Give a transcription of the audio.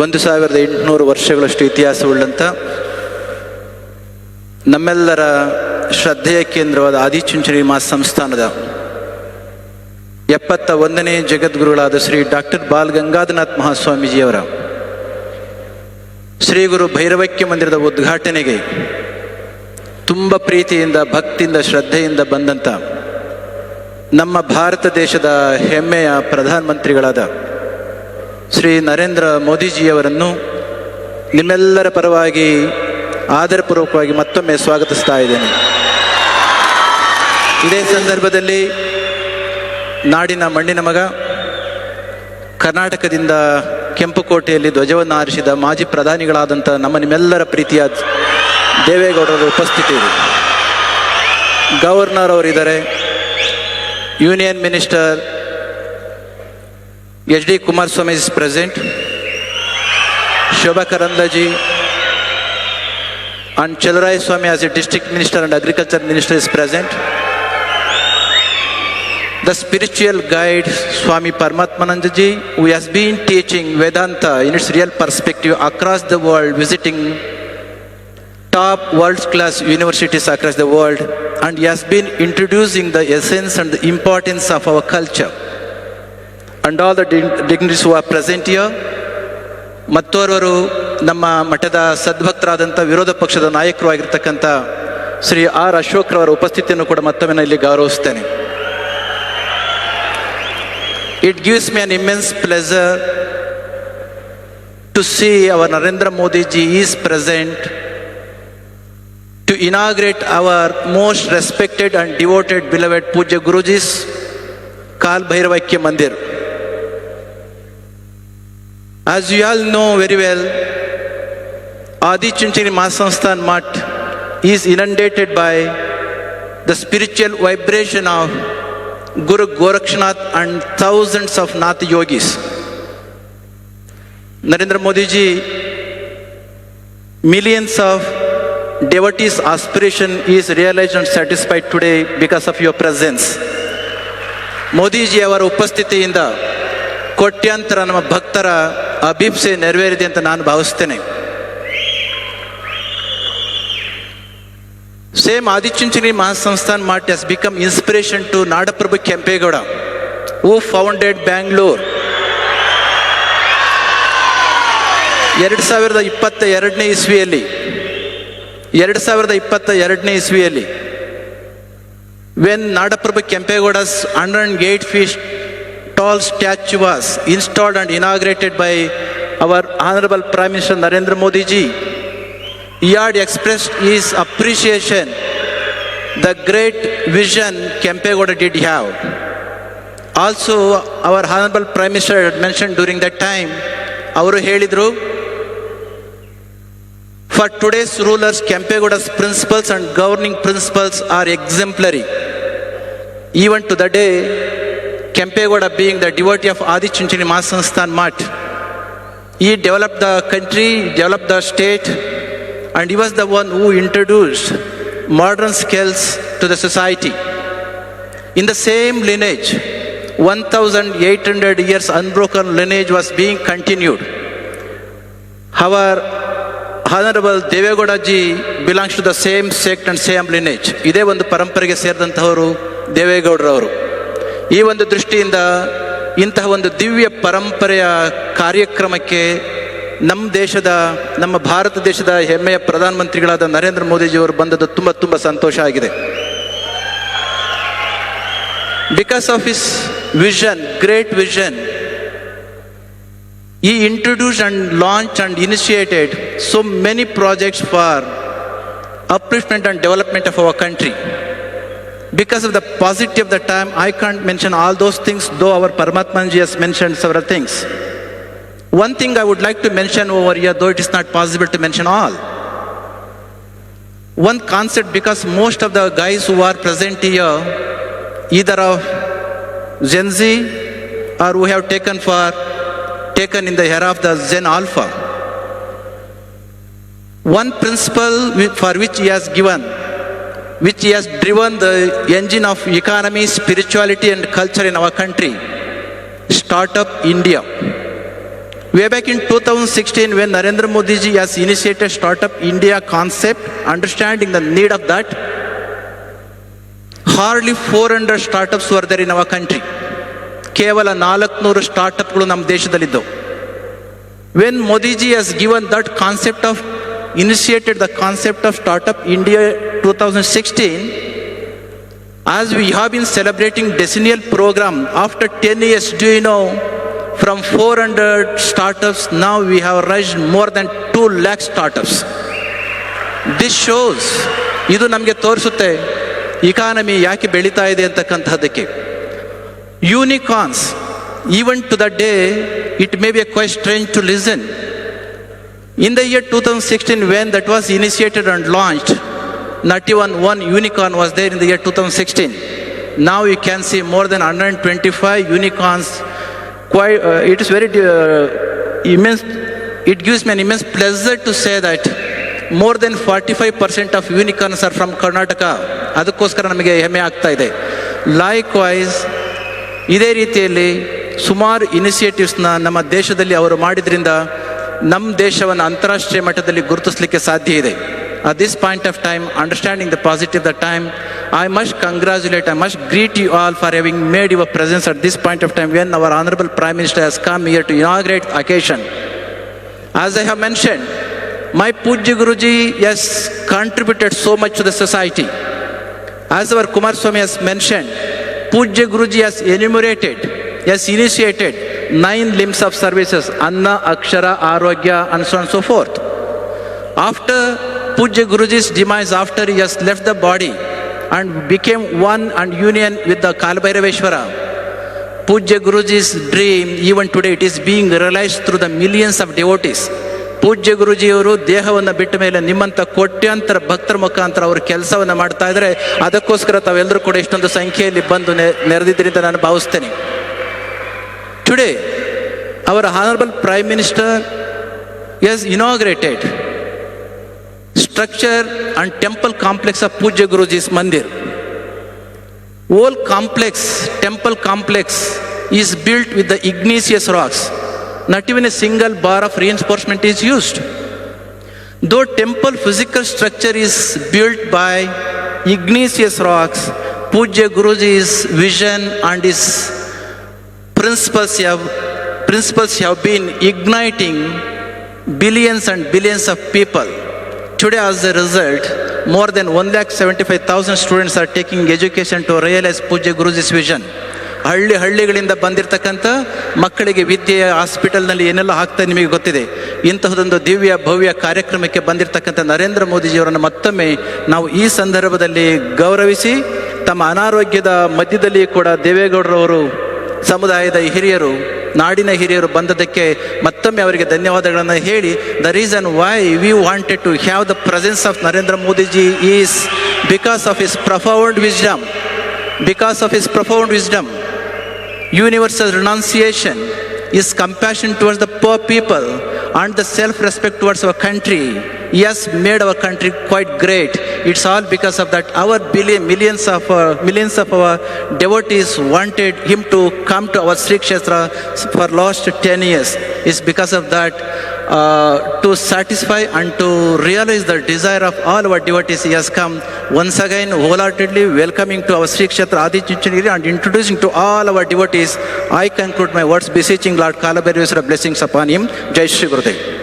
1800 ವರ್ಷಗಳಷ್ಟು ಇತಿಹಾಸವುಳ್ಳಂಥ ನಮ್ಮೆಲ್ಲರ ಶ್ರದ್ಧೆಯ ಕೇಂದ್ರವಾದ ಆದಿಚುಂಚನಗಿರಿ ಮಹಾಸಂಸ್ಥಾನದ 71ನೇ ಜಗದ್ಗುರುಗಳಾದ ಶ್ರೀ ಡಾಕ್ಟರ್ ಬಾಲ್ ಗಂಗಾಧರನಾಥ್ ಮಹಾಸ್ವಾಮೀಜಿಯವರ ಶ್ರೀ ಗುರು ಭೈರವೈಕ್ಯ ಮಂದಿರದ ಉದ್ಘಾಟನೆಗೆ ತುಂಬ ಪ್ರೀತಿಯಿಂದ, ಭಕ್ತಿಯಿಂದ, ಶ್ರದ್ಧೆಯಿಂದ ಬಂದಂಥ ನಮ್ಮ ಭಾರತ ದೇಶದ ಹೆಮ್ಮೆಯ ಪ್ರಧಾನಮಂತ್ರಿಗಳಾದ ಶ್ರೀ ನರೇಂದ್ರ ಮೋದಿಜಿಯವರನ್ನು ನಿಮ್ಮೆಲ್ಲರ ಪರವಾಗಿ ಆದರಪೂರ್ವಕವಾಗಿ ಮತ್ತೊಮ್ಮೆ ಸ್ವಾಗತಿಸ್ತಾ ಇದ್ದೇನೆ. ಇದೇ ಸಂದರ್ಭದಲ್ಲಿ ನಾಡಿನ ಮಣ್ಣಿನ ಮಗ, ಕರ್ನಾಟಕದಿಂದ ಕೆಂಪುಕೋಟೆಯಲ್ಲಿ ಧ್ವಜವನ್ನು ಹಾರಿಸಿದ ಮಾಜಿ ಪ್ರಧಾನಿಗಳಾದಂಥ ನಿಮ್ಮೆಲ್ಲರ ಪ್ರೀತಿಯ ದೇವೇಗೌಡರ ಉಪಸ್ಥಿತಿ ಇದೆ. ಗವರ್ನರ್ ಅವರಿದ್ದಾರೆ, union minister HD Kumaraswamy is present, Shobha Karandaji and Chelrai Swami as a district minister and agriculture minister is present. The spiritual guide Swami Paramatmanandaji, who has been teaching Vedanta in its real perspective across the world, visiting top world-class universities across the world, and he has been introducing the essence and the importance of our culture. And all the dignitaries who are present here. ಮತ್ತೋರ್ವರು ನಮ್ಮ ಮಠದ ಸದ್ಭಕ್ತರಾದಂಥ ವಿರೋಧ ಪಕ್ಷದ ನಾಯಕರು ಆಗಿರ್ತಕ್ಕಂಥ Shri R. ಅಶೋಕ್ರವರ ಉಪಸ್ಥಿತಿಯನ್ನು ಕೂಡ ಮತ್ತೊಮ್ಮೆ ಇಲ್ಲಿ ಗೌರವಿಸ್ತೇನೆ. It gives me an immense pleasure to see our Narendra Modi ji is present to inaugurate our most respected and devoted beloved Pujya Guruji's Kal Bhairavikya Mandir. As you all know very well, Adichunchani Mahasansthan Math is inundated by the spiritual vibration of Guru Gorakshnath and thousands of Nath yogis. Narendra Modi ji, millions of devotees' aspiration is realized and satisfied today because of your presence. Modi ji ಅವರ ಉಪಸ್ಥಿತಿಯಿಂದ ಕೋಟ್ಯಾಂತರ ನಮ್ಮ ಭಕ್ತರ ಅಭಿಪ್ಸೆ ನೆರವೇರಿದೆ ಅಂತ ನಾನು ಭಾವಿಸ್ತೇನೆ. Same Adichunchani Mahasansthan Math has become inspiration to Nadaprabhu Kempegowda, who founded Bangalore. 2022ನೇ ಇಸ್ವಿಯಲ್ಲಿ when Nadaprabhu Kempegowda's 108 feet tall statue was installed and inaugurated by our Honorable Prime Minister Narendra Modi ji, he had expressed his appreciation, the great vision Kempegowda did have. Also, our Honorable Prime Minister had mentioned during that time, ಅವರು ಹೇಳಿದರು, for today's rulers, Kempegowda's principles and governing principles are exemplary. Even to the day, Kempegowda being the devotee of Adichunchani Mahasansthan Math, he developed the country, developed the state, and he was the one who introduced modern skills to the society. In the same lineage, 1,800 years unbroken lineage was being continued. Our Honorable Devegowda ji belongs to the same sect and same lineage. ಇದೇ ಒಂದು ಪರಂಪರೆಗೆ ಸೇರಿದಂಥವರು ದೇವೇಗೌಡರವರು. ಈ ಒಂದು ದೃಷ್ಟಿಯಿಂದ ಇಂತಹ ಒಂದು ದಿವ್ಯ ಪರಂಪರೆಯ ಕಾರ್ಯಕ್ರಮಕ್ಕೆ ನಮ್ಮ ಭಾರತ ದೇಶದ ಹೆಮ್ಮೆಯ ಪ್ರಧಾನಮಂತ್ರಿಗಳಾದ ನರೇಂದ್ರ ಮೋದಿಜಿಯವರು ಬಂದದ್ದು ತುಂಬ ಸಂತೋಷ ಆಗಿದೆ. Because of his vision, great vision, he introduced and launched and initiated so many projects for upliftment and development of our country. Because of the paucity of the time, I can't mention all those things, though our Paramatmanji has mentioned several things. One thing I would like to mention over here, though it is not possible to mention all. One concept, because most of the guys who are present here, either of Gen Z or who have taken in the era of the Zen Alpha. One principle for which he has driven the engine of economy, spirituality and culture in our country, Startup India. Way back in 2016, when Narendra Modi ji has initiated Startup India concept, understanding the need of that, hardly 400 startups were there in our country. ಕೇವಲ 400 ಸ್ಟಾರ್ಟ್ಅಪ್ಗಳು ನಮ್ಮ ದೇಶದಲ್ಲಿದ್ದವು. When Modi ji has given that concept of, initiated the concept of Startup India 2016, as we have been celebrating decennial program, after 10 years, do you know, from 400 startups, now we have raised more than 2 lakh startups. This shows, ಇದು ನಮಗೆ ತೋರಿಸುತ್ತೆ economy ಯಾಕೆ ಬೆಳೀತಾ ಇದೆ ಅಂತಕ್ಕಂಥದ್ದಕ್ಕೆ. Unicorns, even to the day, it may be quite strange to listen. In the year 2016, when that was initiated and launched, not even one unicorn was there in the year 2016. Now you can see more than 125 unicorns. It is very immense. It gives me an immense pleasure to say that more than 45% of unicorns are from Karnataka. ಅದಕ್ಕೋಸ್ಕರ ನಮಗೆ ಹೆಮ್ಮೆ ಆಗ್ತಾ ಇದೆ. Likewise, ಇದೇ ರೀತಿಯಲ್ಲಿ ಸುಮಾರು ಇನಿಷಿಯೇಟಿವ್ಸ್ನ ನಮ್ಮ ದೇಶದಲ್ಲಿ ಅವರು ಮಾಡಿದ್ರಿಂದ ನಮ್ಮ ದೇಶವನ್ನು ಅಂತಾರಾಷ್ಟ್ರೀಯ ಮಟ್ಟದಲ್ಲಿ ಗುರುತಿಸಲಿಕ್ಕೆ ಸಾಧ್ಯ ಇದೆ. At this point of time, understanding the positive the time, I must congratulate, I must greet you all for having made your presence at this point of time when our Honorable Prime Minister has come here to inaugurate the occasion. As I have mentioned, my Pujya Guruji has contributed so much to the society. As our Kumar Swami has mentioned, Pujya Guruji has enumerated, has initiated 9 limbs of services, Anna, Akshara, Arogya, and so on and so forth. After Pujya Guruji's demise, after he has left the body and became one and union with the Kalabhairaveshwara, Pujya Guruji's dream, even today, it is being realized through the millions of devotees. ಪೂಜ್ಯ ಗುರುಜಿಯವರು ದೇಹವನ್ನು ಬಿಟ್ಟ ಮೇಲೆ ನಿಮ್ಮಂಥ ಕೋಟ್ಯಾಂತರ ಭಕ್ತರ ಮುಖಾಂತರ ಅವರು ಕೆಲಸವನ್ನು ಮಾಡ್ತಾ ಇದ್ದಾರೆ. ಅದಕ್ಕೋಸ್ಕರ ತಾವೆಲ್ಲರೂ ಕೂಡ ಇಷ್ಟೊಂದು ಸಂಖ್ಯೆಯಲ್ಲಿ ಬಂದು ನೆರೆದಿದ್ದರಿಂದ ನಾನು ಭಾವಿಸ್ತೇನೆ. Today our honourable prime minister has inaugurated structure and temple complex of Pujya Guruji's Mandir. Whole complex, temple complex is built with the igneous rocks. Not even a single bar of reinforcement is used. Though temple physical structure is built by igneous rocks, Pujya Guruji's vision and his principles have been igniting billions and billions of people. Today, as a result, more than 1,75,000 students are taking education to realize Pujya Guruji's vision. ಹಳ್ಳಿಗಳಿಂದ ಬಂದಿರತಕ್ಕಂಥ ಮಕ್ಕಳಿಗೆ ವಿದ್ಯೆಯ ಹಾಸ್ಪಿಟಲ್ನಲ್ಲಿ ಏನೆಲ್ಲ ಆಗ್ತಾ ನಿಮಗೆ ಗೊತ್ತಿದೆ. ಇಂತಹದೊಂದು ದಿವ್ಯ ಭವ್ಯ ಕಾರ್ಯಕ್ರಮಕ್ಕೆ ಬಂದಿರತಕ್ಕಂಥ ನರೇಂದ್ರ ಮೋದಿಜಿಯವರನ್ನು ಮತ್ತೊಮ್ಮೆ ನಾವು ಈ ಸಂದರ್ಭದಲ್ಲಿ ಗೌರವಿಸಿ, ತಮ್ಮ ಅನಾರೋಗ್ಯದ ಮಧ್ಯದಲ್ಲಿ ಕೂಡ ದೇವೇಗೌಡರವರು ಸಮುದಾಯದ ಹಿರಿಯರು, ನಾಡಿನ ಹಿರಿಯರು ಬಂದದಕ್ಕೆ ಮತ್ತೊಮ್ಮೆ ಅವರಿಗೆ ಧನ್ಯವಾದಗಳನ್ನು ಹೇಳಿ, the reason why we wanted to have the presence of Narendra Modiji is because of his profound wisdom. Because of his profound wisdom, universal renunciation, his compassion towards the poor people, and the self-respect towards our country, he has made our country quite great. It's all because of that. Our millions of our devotees wanted him to come to our Sri Kshetra for last 10 years. It's because of that. To satisfy and to realize the desire of all our devotees, he has come once again wholeheartedly welcoming to our Sri Kshetra Adi Chunchanagiri and introducing to all our devotees. I conclude my words beseeching Lord Kalabhairaveshwara blessings upon him. Jai Shri Gurudev.